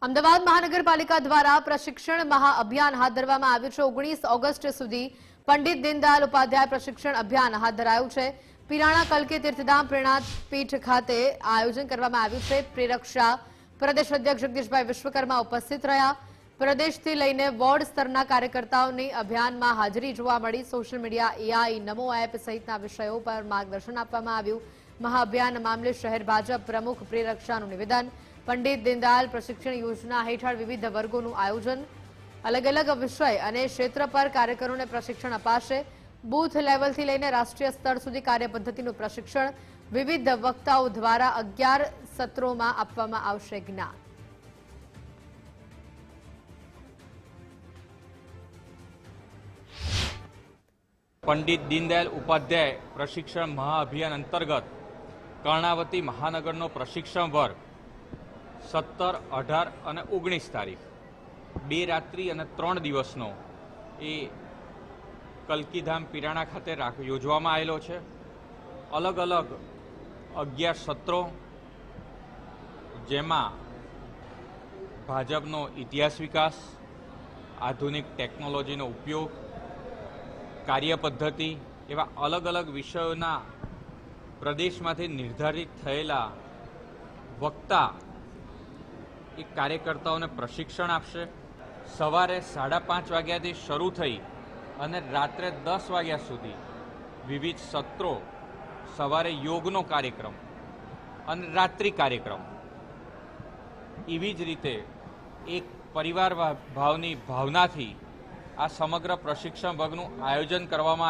અમદાવાદ મહાનગરપાલિકા દ્વારા પ્રશિક્ષણ મહાઅભિયાન હાથ ધરવામાં આવ્યું છે। 19 ઓગસ્ટ સુધી પંડિત દીનદયાળ ઉપાધ્યાય પ્રશિક્ષણ અભિયાન હાથ ધરાયું છે। પિરાણા કલકી તીર્થધામ પ્રેરણાપીઠ ખાતે આ આયોજન કરવામાં આવ્યું છે। પ્રેરક શાહ પ્રદેશ અધ્યક્ષ જગદીશભાઈ વિશ્વકર્મા ઉપસ્થિત રહ્યા। પ્રદેશથી લઈને વોર્ડ સ્તરના કાર્યકર્તાઓની અભિયાનમાં હાજરી જોવા મળી। સોશિયલ મીડિયા, એઆઈ, નમો એપ સહિતના વિષયો પર માર્ગદર્શન આપવામાં આવ્યું। મહાઅભિયાન મામલે શહેર ભાજપ પ્રમુખ પ્રેરક શાહનું નિવેદન। પંડિત દીનદયાળ પ્રશિક્ષણ યોજના હેઠળ વિવિધ વર્ગોનું આયોજન। અલગ અલગ વિષય અને ક્ષેત્ર પર કાર્યકરોને પ્રશિક્ષણ અપાશે। બૂથ લેવલથી લઈને રાષ્ટ્રીય સ્તર સુધી કાર્યપદ્ધતિનું પ્રશિક્ષણ વિવિધ વક્તાઓ દ્વારા 11 સત્રોમાં આપવામાં આવશે જ્ઞાન। પંડિત દીનદયાળ ઉપાધ્યાય પ્રશિક્ષણ મહાઅભિયાન અંતર્ગત કર્ણાવતી મહાનગરનો પ્રશિક્ષણ વર્ગ 17, 18 અને 19 તારીખ 2 રાત્રિ અને 3 દિવસનો એ કલકીધામ પિરાણા ખાતે યોજવામાં આવેલો છે। અલગ અલગ 11 સત્રો, જેમાં ભાજપનો ઇતિહાસ વિકાસ, આધુનિક ટેકનોલોજીનો ઉપયોગ, કાર્યપદ્ધતિ એવા અલગ અલગ વિષયોના પ્રદેશમાંથી નિર્ધારિત થયેલા વક્તા એ કાર્યકર્તાઓને પ્રશિક્ષણ આપશે। સવારે 5:30 વાગ્યાથી શરૂ થઈ અને રાત્રે 10 વાગ્યા સુધી વિવિધ સત્રો, સવારે યોગનો કાર્યક્રમ અને રાત્રિ કાર્યક્રમ, એવી જ રીતે એક પરિવાર ભાવની ભાવનાથી આ સમગ્ર પ્રશિક્ષણ વર્ગનું આયોજન કરવામાં